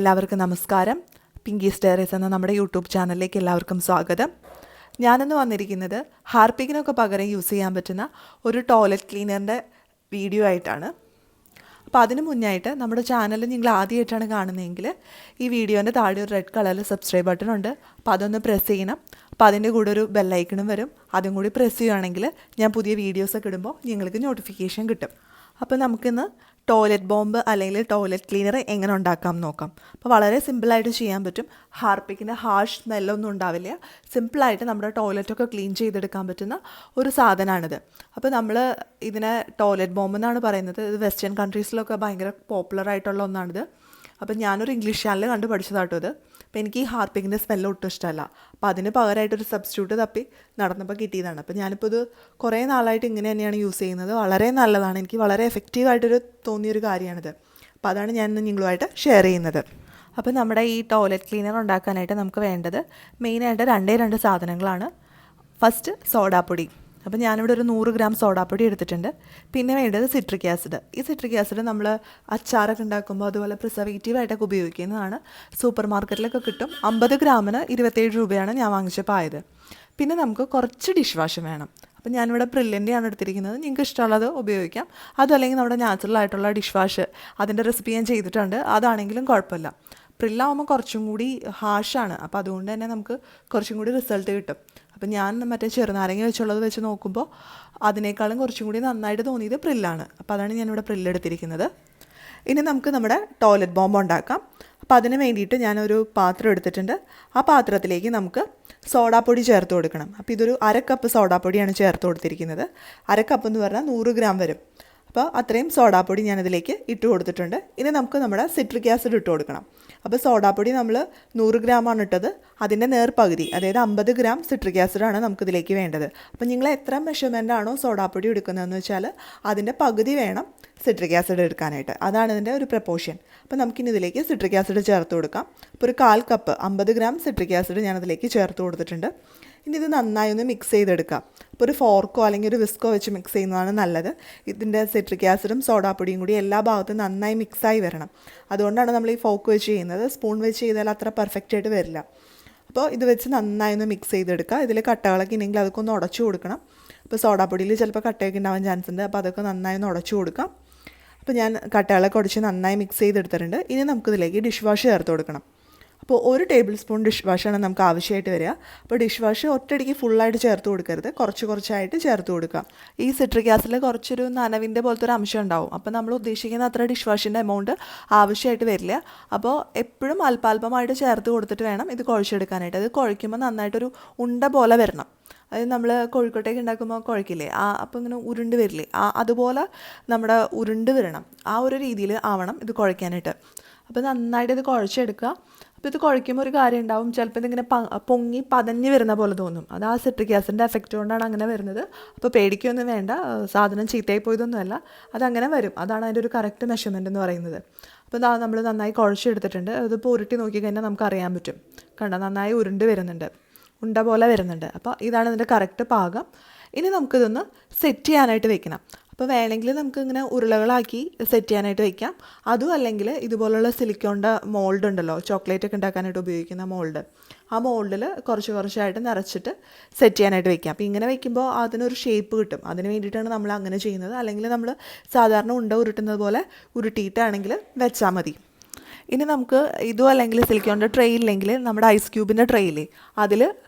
എല്ലാവർക്കും നമസ്കാരം. Pinkies diaries എന്ന നമ്മുടെ യൂട്യൂബ് ചാനലിലേക്ക് എല്ലാവർക്കും സ്വാഗതം. ഞാനിന്ന് വന്നിരിക്കുന്നത് ഹാർപിക്കിനൊക്കെ പകരം യൂസ് ചെയ്യാൻ പറ്റുന്ന ഒരു ടോയ്ലറ്റ് ക്ലീനറിൻ്റെ വീഡിയോ ആയിട്ടാണ്. അപ്പോൾ അതിന് മുന്നായിട്ട് നമ്മുടെ ചാനൽ നിങ്ങൾ ആദ്യമായിട്ടാണ് കാണുന്നതെങ്കിൽ ഈ വീഡിയോൻ്റെ താഴെ ഒരു റെഡ് കളറിൽ സബ്സ്ക്രൈബ് ബട്ടൺ ഉണ്ട്. അപ്പോൾ അതൊന്ന് പ്രസ് ചെയ്യണം. അപ്പോൾ അതിൻ്റെ കൂടെ ഒരു ബെല്ലൈക്കണും വരും. അതും കൂടി പ്രസ് ചെയ്യുകയാണെങ്കിൽ ഞാൻ പുതിയ വീഡിയോസൊക്കെ ഇടുമ്പോൾ നിങ്ങൾക്ക് നോട്ടിഫിക്കേഷൻ കിട്ടും. അപ്പോൾ നമുക്കിന്ന് ടോയ്ലറ്റ് ബോംബ് അല്ലെങ്കിൽ ടോയ്ലറ്റ് ക്ലീനർ എങ്ങനെ ഉണ്ടാക്കാം നോക്കാം. അപ്പോൾ വളരെ സിമ്പിളായിട്ട് ചെയ്യാൻ പറ്റും. ഹാർപിക്കിൻ്റെ ഹാർഷ് സ്മെല്ലൊന്നും ഉണ്ടാവില്ല. സിമ്പിളായിട്ട് നമ്മുടെ ടോയ്ലറ്റൊക്കെ ക്ലീൻ ചെയ്തെടുക്കാൻ പറ്റുന്ന ഒരു സാധനമാണിത്. അപ്പോൾ നമ്മൾ ഇതിനെ ടോയ്ലറ്റ് ബോംബ് എന്നാണ് പറയുന്നത്. ഇത് വെസ്റ്റേൺ കൺട്രീസിലൊക്കെ ഭയങ്കര പോപ്പുലറായിട്ടുള്ള ഒന്നാണിത്. അപ്പോൾ ഞാനൊരു ഇംഗ്ലീഷ് ചാനൽ കണ്ട് പഠിച്ചതാട്ടോ ഇത്. അപ്പോൾ എനിക്ക് ഈ ഹാർപിക്കിൻ്റെ സ്മെല്ല് ഒട്ടും ഇഷ്ടമല്ല. അപ്പോൾ അതിന് പകരമായിട്ടൊരു സബ്സ്റ്റിറ്റ്യൂട്ട് തപ്പി നടന്നപ്പോൾ കിട്ടിയതാണ്. അപ്പോൾ ഞാനിപ്പോൾ ഇത് കുറേ നാളായിട്ട് ഇങ്ങനെ തന്നെയാണ് യൂസ് ചെയ്യുന്നത്. വളരെ നല്ലതാണ്. എനിക്ക് വളരെ എഫക്റ്റീവായിട്ടൊരു തോന്നിയൊരു കാര്യമാണിത്. അപ്പോൾ അതാണ് ഞാൻ ഇന്ന് നിങ്ങളുമായിട്ട് ഷെയർ ചെയ്യുന്നത്. അപ്പോൾ നമ്മുടെ ഈ ടോയ്ലറ്റ് ക്ലീനർ ഉണ്ടാക്കാനായിട്ട് നമുക്ക് വേണ്ടത് മെയിനായിട്ട് രണ്ട് സാധനങ്ങളാണ്. ഫസ്റ്റ് സോഡാപ്പൊടി. അപ്പോൾ ഞാനിവിടെ ഒരു 100 ഗ്രാം സോഡാപ്പൊടി എടുത്തിട്ടുണ്ട്. പിന്നെ വേണ്ടത് സിട്രിക് ആസിഡ്. ഈ സിട്രിക് ആസിഡ് നമ്മൾ അച്ചാറൊക്കെ ഉണ്ടാക്കുമ്പോൾ അതുപോലെ പ്രിസർവേറ്റീവായിട്ടൊക്കെ ഉപയോഗിക്കുന്നതാണ്. സൂപ്പർ മാർക്കറ്റിലൊക്കെ കിട്ടും. 50 ഗ്രാമിന് 27 രൂപയാണ് ഞാൻ വാങ്ങിച്ചപ്പോൾ ആയത്. പിന്നെ നമുക്ക് കുറച്ച് ഡിഷ് വാഷ് വേണം. അപ്പോൾ ഞാനിവിടെ പ്രില്ലിൻ്റെയാണ് എടുത്തിരിക്കുന്നത്. നിങ്ങൾക്ക് ഇഷ്ടമുള്ളത് ഉപയോഗിക്കാം. അതല്ലെങ്കിൽ നമ്മുടെ നാച്ചുറൽ ആയിട്ടുള്ള ഡിഷ് വാഷ് അതിൻ്റെ റെസിപ്പി ഞാൻ ചെയ്തിട്ടുണ്ട്. അതാണെങ്കിലും കുഴപ്പമില്ല. പ്രില്ലാവുമ്പോൾ കുറച്ചും കൂടി ഹാഷാണ്. അപ്പോൾ അതുകൊണ്ട് തന്നെ നമുക്ക് കുറച്ചും കൂടി റിസൾട്ട് കിട്ടും. അപ്പം ഞാൻ മറ്റേ ചെറുനാരങ്ങ വെച്ചുള്ളത് വെച്ച് നോക്കുമ്പോൾ അതിനേക്കാളും കുറച്ചും കൂടി നന്നായിട്ട് തോന്നിയത് പ്രില്ലാണ്. അപ്പോൾ അതാണ് ഞാനിവിടെ പ്രില്ലെടുത്തിരിക്കുന്നത്. ഇനി നമുക്ക് നമ്മുടെ ടോയ്ലറ്റ് ബോംബ് ഉണ്ടാക്കാം. അപ്പോൾ അതിന് വേണ്ടിയിട്ട് ഞാനൊരു പാത്രം എടുത്തിട്ടുണ്ട്. ആ പാത്രത്തിലേക്ക് നമുക്ക് സോഡാപ്പൊടി ചേർത്ത് കൊടുക്കണം. അപ്പോൾ ഇതൊരു 1/2 കപ്പ് സോഡാപ്പൊടിയാണ് ചേർത്ത് കൊടുത്തിരിക്കുന്നത്. 1/2 കപ്പ് എന്ന് പറഞ്ഞാൽ 100 ഗ്രാം വരും. അപ്പോൾ അത്രയും സോഡാപ്പൊടി ഞാനിതിലേക്ക് ഇട്ട് കൊടുത്തിട്ടുണ്ട്. ഇനി നമുക്ക് നമ്മുടെ സിട്രിക് ആസിഡ് ഇട്ട് കൊടുക്കണം. അപ്പോൾ സോഡാപ്പൊടി നമ്മൾ 100 ഗ്രാമാണ് ഇട്ടത്. അതിൻ്റെ നേർപകുതി, അതായത് 50 ഗ്രാം സിട്രിക് ആസിഡാണ് നമുക്കിതിലേക്ക് വേണ്ടത്. അപ്പോൾ നിങ്ങൾ എത്ര മെഷർമെൻ്റ് ആണോ സോഡാപ്പൊടി എടുക്കുന്നതെന്ന് വെച്ചാൽ അതിൻ്റെ പകുതി വേണം സിട്രിക് ആസിഡ് എടുക്കാനായിട്ട്. അതാണ് ഇതിൻ്റെ ഒരു പ്രപ്പോർഷൻ. അപ്പോൾ നമുക്കിനി ഇതിലേക്ക് സിട്രിക് ആസിഡ് ചേർത്ത് കൊടുക്കാം. അപ്പോൾ ഒരു 1/4 കപ്പ് 50 ഗ്രാം സിട്രിക് ആസിഡ് ഞാനതിലേക്ക് ചേർത്ത് കൊടുത്തിട്ടുണ്ട്. ഇനി ഇത് നന്നായി ഒന്ന് മിക്സ് ചെയ്തെടുക്കാം. അപ്പോൾ ഒരു ഫോർക്കോ അല്ലെങ്കിൽ ഒരു വിസ്കോ വെച്ച് മിക്സ് ചെയ്യുന്നതാണ് നല്ലത്. ഇതിൻ്റെ സിട്രിക് ആസിഡും സോഡാപ്പൊടിയും കൂടി എല്ലാ ഭാഗത്തും നന്നായി മിക്സായി വരണം. അതുകൊണ്ടാണ് നമ്മൾ ഈ ഫോർക്ക് വെച്ച് ചെയ്യുന്നത്. സ്പൂൺ വെച്ച് ചെയ്താൽ അത്ര പെർഫെക്റ്റ് ആയിട്ട് വരില്ല. അപ്പോൾ ഇത് വെച്ച് നന്നായി ഒന്ന് മിക്സ് ചെയ്തെടുക്കുക. ഇതിൽ കട്ടകളൊക്കെ ഉണ്ടെങ്കിൽ അതൊക്കെ ഒന്ന് ഉടച്ചു കൊടുക്കണം. അപ്പോൾ സോഡാപ്പൊടിയിൽ ചിലപ്പോൾ കട്ടയൊക്കെ ഉണ്ടാവാൻ ചാൻസ് ഉണ്ട്. അപ്പോൾ അതൊക്കെ നന്നായി ഒന്ന് ഉടച്ചു കൊടുക്കാം. അപ്പോൾ ഞാൻ കട്ടകളൊക്കെ ഉടച്ച് നന്നായി മിക്സ് ചെയ്തെടുത്തിട്ടുണ്ട്. ഇനി നമുക്കിതിലേക്ക് ഡിഷ് വാഷ് ചേർത്ത് കൊടുക്കണം. അപ്പോൾ 1 ടേബിൾ സ്പൂൺ ഡിഷ് വാഷാണ് നമുക്ക് ആവശ്യമായിട്ട് വരിക. അപ്പോൾ ഡിഷ് വാഷ് ഒറ്റയടിക്ക് ഫുള്ളായിട്ട് ചേർത്ത് കൊടുക്കരുത്. കുറച്ചായിട്ട് ചേർത്ത് കൊടുക്കുക. ഈ സിട്രിക് ആസിഡിൽ കുറച്ചൊരു നനവിൻ്റെ പോലത്തെ ഒരു അംശം ഉണ്ടാവും. അപ്പോൾ നമ്മൾ ഉദ്ദേശിക്കുന്ന അത്ര ഡിഷ് വാഷിൻ്റെ എമൗണ്ട് ആവശ്യമായിട്ട് വരില്ല. അപ്പോൾ എപ്പോഴും അല്പാൽപമായിട്ട് ചേർത്ത് കൊടുത്തിട്ട് വേണം ഇത് കുഴച്ചെടുക്കാനായിട്ട്. അത് കുഴയ്ക്കുമ്പോൾ നന്നായിട്ടൊരു ഉണ്ട പോലെ വരണം. അതായത് നമ്മൾ കോഴിക്കോട്ടേക്ക് ഉണ്ടാക്കുമ്പോൾ കുഴക്കില്ലേ, അപ്പോൾ ഇങ്ങനെ ഉരുണ്ട് വരില്ലേ, അതുപോലെ നമ്മുടെ ഉരുണ്ട് വരണം. ആ ഒരു രീതിയിൽ ആവണം ഇത് കുഴയ്ക്കാനായിട്ട്. അപ്പോൾ നന്നായിട്ട് ഇത് കുഴച്ചെടുക്കുക. അപ്പോൾ ഇത് കുഴയ്ക്കുമ്പോൾ ഒരു കാര്യം ഉണ്ടാവും. ചിലപ്പോൾ ഇതിങ്ങനെ പൊങ്ങി പതഞ്ഞ് വരുന്ന പോലെ തോന്നും. അത് ആ സിട്രിക് ആസിഡിൻ്റെ എഫക്റ്റ് കൊണ്ടാണ് അങ്ങനെ വരുന്നത്. അപ്പോൾ പേടിക്കൊന്നും വേണ്ട. സാധനം ചീത്തയായി പോയതൊന്നുമല്ല, അതങ്ങനെ വരും. അതാണ് അതിൻ്റെ ഒരു കറക്റ്റ് മെഷർമെൻ്റ് എന്ന് പറയുന്നത്. അപ്പോൾ നമ്മൾ നന്നായി കുഴച്ചെടുത്തിട്ടുണ്ട്. അതിപ്പോൾ ഉരുട്ടി നോക്കിക്കഴിഞ്ഞാൽ നമുക്ക് അറിയാൻ പറ്റും. കണ്ടോ, നന്നായി ഉരുണ്ട് വരുന്നുണ്ട്, ഉണ്ട പോലെ വരുന്നുണ്ട്. അപ്പോൾ ഇതാണ് ഇതിൻ്റെ കറക്റ്റ് പാകം. ഇനി നമുക്കിതൊന്ന് സെറ്റ് ചെയ്യാനായിട്ട് വെക്കണം. അപ്പോൾ വേണമെങ്കിൽ നമുക്കിങ്ങനെ ഉരുളകളാക്കി സെറ്റ് ചെയ്യാനായിട്ട് വയ്ക്കാം. അതും അല്ലെങ്കിൽ ഇതുപോലുള്ള സിലിക്കോണിൻ്റെ മോൾഡ് ഉണ്ടല്ലോ, ചോക്ലേറ്റ് ഒക്കെ ഉണ്ടാക്കാനായിട്ട് ഉപയോഗിക്കുന്ന മോൾഡ്, ആ മോൾഡിൽ കുറച്ചായിട്ട് നിറച്ചിട്ട് സെറ്റ് ചെയ്യാനായിട്ട് വയ്ക്കാം. അപ്പോൾ ഇങ്ങനെ വയ്ക്കുമ്പോൾ അതിനൊരു ഷേപ്പ് കിട്ടും. അതിന് വേണ്ടിയിട്ടാണ് നമ്മൾ അങ്ങനെ ചെയ്യുന്നത്. അല്ലെങ്കിൽ നമ്മൾ സാധാരണ ഉണ്ട ഉരുട്ടുന്നത് പോലെ ഉരുട്ടിയിട്ടാണെങ്കിൽ വെച്ചാൽ മതി. ഇനി നമുക്ക് ഇതും അല്ലെങ്കിൽ സിലിക്കോണിൻ്റെ ട്രേ ഇല്ലെങ്കിൽ നമ്മുടെ ഐസ് ക്യൂബിൻ്റെ ട്രേയില്ലേ, അതിൽ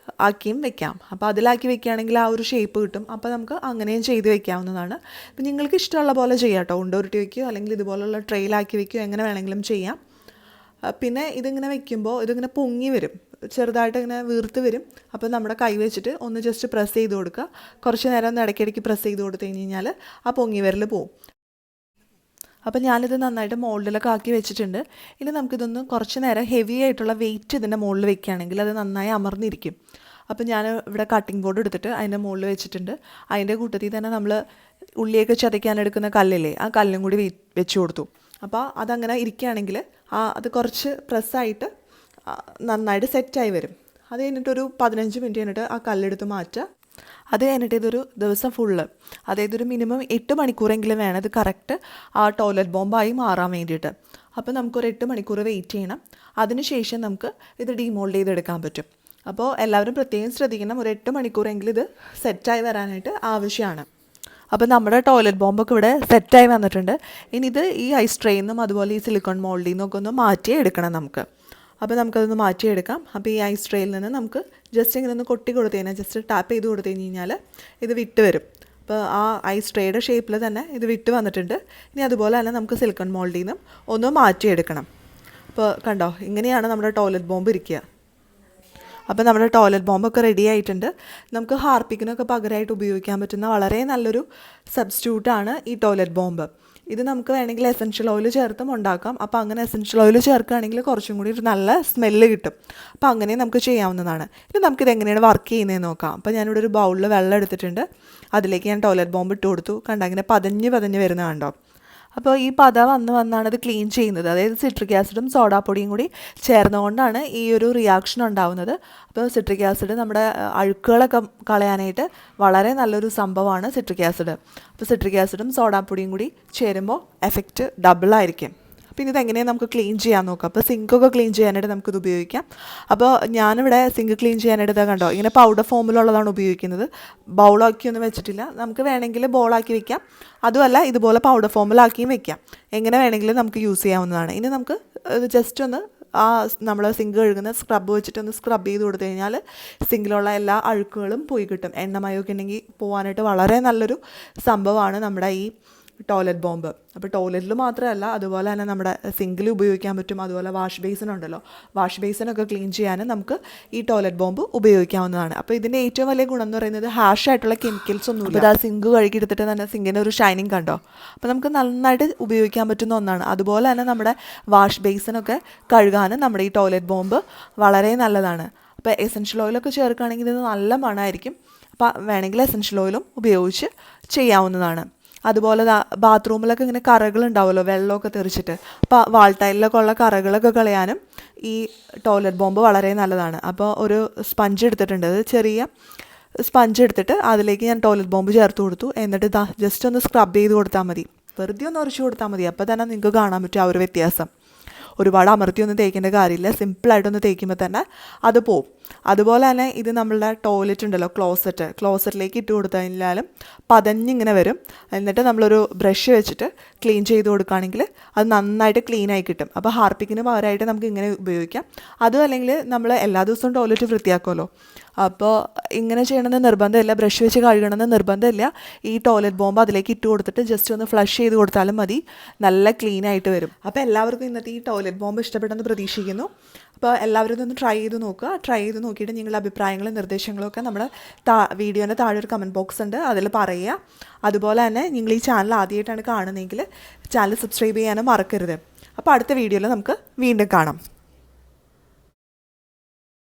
ആക്കിയും വെക്കാം. അപ്പോൾ അതിലാക്കി വെക്കുകയാണെങ്കിൽ ആ ഒരു ഷേപ്പ് കിട്ടും. അപ്പോൾ നമുക്ക് അങ്ങനെയും ചെയ്ത് വെക്കാവുന്നതാണ്. അപ്പോൾ നിങ്ങൾക്ക് ഇഷ്ടമുള്ള പോലെ ചെയ്യാം കേട്ടോ. ഉണ്ട ഉരുട്ടി വയ്ക്കുകയോ അല്ലെങ്കിൽ ഇതുപോലുള്ള ട്രേയിലാക്കി വയ്ക്കുകയോ എങ്ങനെ വേണമെങ്കിലും ചെയ്യാം. പിന്നെ ഇതിങ്ങനെ വെക്കുമ്പോൾ ഇതിങ്ങനെ പൊങ്ങി വരും, ചെറുതായിട്ട് ഇങ്ങനെ വീർത്ത് വരും. അപ്പോൾ നമ്മുടെ കൈ വെച്ചിട്ട് ഒന്ന് ജസ്റ്റ് പ്രസ് ചെയ്ത് കൊടുക്കുക. കുറച്ച് നേരം ഒന്ന് ഇടയ്ക്കിടയ്ക്ക് പ്രസ് ചെയ്ത് കൊടുത്തു കഴിഞ്ഞാൽ ആ പൊങ്ങി വരൽ പോവും. അപ്പോൾ ഞാനിത് നന്നായിട്ട് മോൾഡിലൊക്കെ ആക്കി വെച്ചിട്ടുണ്ട്. ഇനി നമുക്കിതൊന്ന് കുറച്ച് നേരം ഹെവി ആയിട്ടുള്ള വെയിറ്റ് ഇതിൻ്റെ മുകളിൽ വെക്കുകയാണെങ്കിൽ അത് നന്നായി അമർന്നിരിക്കും. അപ്പോൾ ഞാൻ ഇവിടെ കട്ടിംഗ് ബോർഡ് എടുത്തിട്ട് അതിൻ്റെ മുകളിൽ വെച്ചിട്ടുണ്ട്. അതിൻ്റെ കൂട്ടത്തിൽ തന്നെ നമ്മൾ ഉള്ളിയൊക്കെ ചതയ്ക്കാനെടുക്കുന്ന കല്ലില്ലേ, ആ കല്ലും കൂടി വെച്ച് കൊടുത്തു. അപ്പോൾ അതങ്ങനെ ഇരിക്കുകയാണെങ്കിൽ അത് കുറച്ച് പ്രസ്സായിട്ട് നന്നായിട്ട് സെറ്റായി വരും. അത് കഴിഞ്ഞിട്ടൊരു 15 മിനിറ്റ് കഴിഞ്ഞിട്ട് ആ കല്ലെടുത്ത് മാറ്റുക. അത് കഴിഞ്ഞിട്ട് ഇതൊരു ദിവസം ഫുള്ള്, അതായത് ഒരു മിനിമം 8 മണിക്കൂറെങ്കിലും വേണം ഇത് കറക്റ്റ് ആ ടോയ്ലറ്റ് ബോംബായി മാറാൻ വേണ്ടിയിട്ട്. അപ്പോൾ നമുക്കൊരു 8 മണിക്കൂർ വെയിറ്റ് ചെയ്യണം. അതിനുശേഷം നമുക്ക് ഇത് ഡീമോൾഡ് ചെയ്തെടുക്കാൻ പറ്റും. അപ്പോൾ എല്ലാവരും പ്രത്യേകം ശ്രദ്ധിക്കണം, ഒരു 8 മണിക്കൂറെങ്കിലും ഇത് സെറ്റായി വരാനായിട്ട് ആവശ്യമാണ്. അപ്പോൾ നമ്മുടെ ടോയ്ലറ്റ് ബോംബൊക്കെ ഇവിടെ സെറ്റായി വന്നിട്ടുണ്ട്. ഇനി ഇത് ഈ ഐസ് ട്രേയിൽ നിന്നും അതുപോലെ ഈ സിലിക്കോൺ മോൾഡിൽ നിന്നൊക്കെ ഒന്ന് മാറ്റി എടുക്കണം നമുക്ക്. അപ്പോൾ നമുക്കതൊന്ന് മാറ്റിയെടുക്കാം. അപ്പോൾ ഈ ഐസ് ട്രേയിൽ നിന്ന് നമുക്ക് ജസ്റ്റ് ഇങ്ങനെ ഒന്ന് കൊട്ടി കൊടുത്തു കഴിഞ്ഞാൽ, ജസ്റ്റ് ടാപ്പ് ചെയ്ത് കൊടുത്തു കഴിഞ്ഞാൽ ഇത് വിട്ട് വരും. അപ്പോൾ ആ ഐസ് ട്രേയുടെ ഷേപ്പിൽ തന്നെ ഇത് വിട്ട് വന്നിട്ടുണ്ട്. ഇനി അതുപോലെ തന്നെ നമുക്ക് സിലിക്കോൺ മോൾഡിൽ നിന്നും ഒന്ന് മാറ്റിയെടുക്കണം. അപ്പോൾ കണ്ടോ, ഇങ്ങനെയാണ് നമ്മുടെ ടോയ്ലറ്റ് ബോംബ് ഇരിക്കുക. അപ്പോൾ നമ്മുടെ ടോയ്ലറ്റ് ബോംബൊക്കെ റെഡി ആയിട്ടുണ്ട്. നമുക്ക് ഹാർപ്പിക്കിനൊക്കെ പകരമായിട്ട് ഉപയോഗിക്കാൻ പറ്റുന്ന വളരെ നല്ലൊരു സബ്സ്റ്റിറ്റ്യൂട്ടാണ് ഈ ടോയ്ലറ്റ് ബോംബ്. ഇത് നമുക്ക് വേണമെങ്കിൽ എസൻഷ്യൽ ഓയിൽ ചേർത്തും ഉണ്ടാക്കാം. അപ്പോൾ അങ്ങനെ എസൻഷ്യൽ ഓയിൽ ചേർക്കുകയാണെങ്കിൽ കുറച്ചും കൂടി ഒരു നല്ല സ്മെല്ല് കിട്ടും. അപ്പോൾ അങ്ങനെ നമുക്ക് ചെയ്യാവുന്നതാണ്. ഇനി നമുക്കിത് എങ്ങനെയാണ് വർക്ക് ചെയ്യുന്നതെന്ന് നോക്കാം. അപ്പോൾ ഞാനിവിടെ ഒരു ബൗളിൽ വെള്ളം എടുത്തിട്ടുണ്ട്. അതിലേക്ക് ഞാൻ ടോയ്ലറ്റ് ബോംബ് ഇട്ട് കൊടുത്തു. കണ്ടോ, ഇങ്ങനെ പതഞ്ഞ് വരുന്ന കണ്ടോ. അപ്പോൾ ഈ പത വന്നാണ് ഇത് ക്ലീൻ ചെയ്യുന്നത്. അതായത് സിട്രിക് ആസിഡും സോഡാപ്പൊടിയും കൂടി ചേർന്നുകൊണ്ടാണ് ഈ ഒരു റിയാക്ഷൻ ഉണ്ടാവുന്നത്. അപ്പോൾ സിട്രിക് ആസിഡ് നമ്മുടെ അഴുക്കുകളൊക്കെ കളയാനായിട്ട് വളരെ നല്ലൊരു സംഭവമാണ് സിട്രിക് ആസിഡ്. അപ്പോൾ സിട്രിക് ആസിഡും സോഡാപ്പൊടിയും കൂടി ചേരുമ്പോൾ എഫക്റ്റ് ഡബിളായിരിക്കും. പിന്നെ ഇതെങ്ങനെയാണ് നമുക്ക് ക്ലീൻ ചെയ്യാൻ നോക്കാം. അപ്പോൾ സിങ്കൊക്കെ ക്ലീൻ ചെയ്യാനായിട്ട് നമുക്കിത് ഉപയോഗിക്കാം. അപ്പോൾ ഞാനിവിടെ സിങ്ക് ക്ലീൻ ചെയ്യാനായിട്ട് ഇതാ കണ്ടോ, ഇങ്ങനെ പൗഡർ ഫോമിലുള്ളതാണ് ഉപയോഗിക്കുന്നത്. ബൗളാക്കിയൊന്നും വെച്ചിട്ടില്ല. നമുക്ക് വേണമെങ്കിൽ ബോളാക്കി വെക്കാം, അതുമല്ല ഇതുപോലെ പൗഡർ ഫോമിലാക്കിയും വെക്കാം. എങ്ങനെ വേണമെങ്കിലും നമുക്ക് യൂസ് ചെയ്യാവുന്നതാണ്. ഇനി നമുക്ക് ജസ്റ്റ് ഒന്ന് ആ നമ്മൾ സിങ്ക് കഴുകുന്ന സ്ക്രബ് വെച്ചിട്ടൊന്ന് സ്ക്രബ് ചെയ്ത് കൊടുത്തു കഴിഞ്ഞാൽ സിങ്കിലുള്ള എല്ലാ അഴുക്കുകളും പോയി കിട്ടും. എണ്ണമയമൊക്കെ ഉണ്ടെങ്കിൽ പോകാനായിട്ട് വളരെ നല്ലൊരു സംഭവമാണ് നമ്മുടെ ഈ ടോയ്ലറ്റ് ബോംബ്. അപ്പോൾ ടോയ്ലറ്റിൽ മാത്രമല്ല, അതുപോലെ തന്നെ നമ്മുടെ സിങ്കിൽ ഉപയോഗിക്കാൻ പറ്റും. അതുപോലെ വാഷ് ബേസിൻ ഉണ്ടല്ലോ, വാഷ് ബേസിനൊക്കെ ക്ലീൻ ചെയ്യാനും നമുക്ക് ഈ ടോയ്ലറ്റ് ബോംബ് ഉപയോഗിക്കാവുന്നതാണ്. അപ്പോൾ ഇതിൻ്റെ ഏറ്റവും വലിയ ഗുണം എന്ന് പറയുന്നത് ഹാഷായിട്ടുള്ള കെമിക്കൽസ് ഒന്നുമില്ല. അപ്പോൾ ആ സിങ്ക് കഴുകി എടുത്തിട്ട് തന്നെ സിങ്കിൻ്റെ ഒരു ഷൈനിങ് കണ്ടോ. അപ്പോൾ നമുക്ക് നന്നായിട്ട് ഉപയോഗിക്കാൻ പറ്റുന്ന ഒന്നാണ്. അതുപോലെ തന്നെ നമ്മുടെ വാഷ് ബേസിനൊക്കെ കഴുകാനും നമ്മുടെ ഈ ടോയ്ലറ്റ് ബോംബ് വളരെ നല്ലതാണ്. അപ്പോൾ എസൻഷ്യൽ ഓയിലൊക്കെ ചേർക്കുകയാണെങ്കിൽ ഇത് നല്ല മണമായിരിക്കും. അപ്പോൾ വേണമെങ്കിൽ എസൻഷ്യൽ ഓയിലും ഉപയോഗിച്ച് ചെയ്യാവുന്നതാണ്. അതുപോലെ ബാത്റൂമിലൊക്കെ ഇങ്ങനെ കറകളുണ്ടാവുമല്ലോ, വെള്ളമൊക്കെ തെറിച്ചിട്ട്. അപ്പോൾ വാൾട്ടൈലിലൊക്കെ ഉള്ള കറകളൊക്കെ കളയാനും ഈ ടോയ്ലറ്റ് ബോംബ് വളരെ നല്ലതാണ്. അപ്പോൾ ഒരു സ്പഞ്ച് എടുത്തിട്ടുണ്ട്, അത് ചെറിയ സ്പഞ്ച് എടുത്തിട്ട് അതിലേക്ക് ഞാൻ ടോയ്ലറ്റ് ബോംബ് ചേർത്ത് കൊടുത്തു. എന്നിട്ട് ജസ്റ്റ് ഒന്ന് സ്ക്രബ് ചെയ്ത് കൊടുത്താൽ മതി, വെറുതെ ഒന്ന് ഉരച്ച് കൊടുത്താൽ മതി. അപ്പോൾ തന്നെ നിങ്ങൾക്ക് കാണാൻ പറ്റും ആ ഒരു വ്യത്യാസം. ഒരുപാട് അമർത്തിയൊന്നും തേക്കേണ്ട കാര്യമില്ല, സിമ്പിളായിട്ടൊന്ന് തേക്കുമ്പോൾ തന്നെ അത് പോവും. അതുപോലെ തന്നെ ഇത് നമ്മളുടെ ടോയ്ലറ്റ് ഉണ്ടല്ലോ, ക്ലോസറ്റിലേക്ക് ഇട്ട് കൊടുത്തു കഴിഞ്ഞാലും പതഞ്ഞിങ്ങനെ വരും. എന്നിട്ട് നമ്മളൊരു ബ്രഷ് വെച്ചിട്ട് ക്ലീൻ ചെയ്ത് കൊടുക്കുകയാണെങ്കിൽ അത് നന്നായിട്ട് ക്ലീനായി കിട്ടും. അപ്പോൾ ഹാർപ്പിക്കിന് പകരമായിട്ട് നമുക്ക് ഇങ്ങനെ ഉപയോഗിക്കാം. അതും അല്ലെങ്കിൽ നമ്മൾ എല്ലാ ദിവസവും ടോയ്ലറ്റ് വൃത്തിയാക്കുമല്ലോ, അപ്പോൾ ഇങ്ങനെ ചെയ്യണമെന്ന് നിർബന്ധമില്ല, ബ്രഷ് വെച്ച് കഴുകണമെന്ന് നിർബന്ധമില്ല. ഈ ടോയ്ലറ്റ് ബോംബ് അതിലേക്ക് ഇട്ട് കൊടുത്തിട്ട് ജസ്റ്റ് ഒന്ന് ഫ്ലഷ് ചെയ്ത് കൊടുത്താലും മതി, നല്ല ക്ലീനായിട്ട് വരും. അപ്പോൾ എല്ലാവർക്കും ഇന്നത്തെ ഈ ടോയ്ലറ്റ് ബോംബ് ഇഷ്ടപ്പെട്ടെന്ന് പ്രതീക്ഷിക്കുന്നു. അപ്പോൾ എല്ലാവരും ഇതൊന്ന് ട്രൈ ചെയ്ത് നോക്കുക. ട്രൈ ചെയ്ത് നോക്കിയിട്ട് നിങ്ങളുടെ അഭിപ്രായങ്ങളും നിർദ്ദേശങ്ങളൊക്കെ നമ്മുടെ വീഡിയോൻ്റെ താഴെ ഒരു കമൻറ്റ് ബോക്സ് ഉണ്ട്, അതിൽ പറയുക. അതുപോലെ തന്നെ നിങ്ങൾ ഈ ചാനൽ ആദ്യമായിട്ടാണ് കാണുന്നതെങ്കിൽ ചാനൽ സബ്സ്ക്രൈബ് ചെയ്യാനും മറക്കരുത്. അപ്പോൾ അടുത്ത വീഡിയോയിൽ നമുക്ക് വീണ്ടും കാണാം.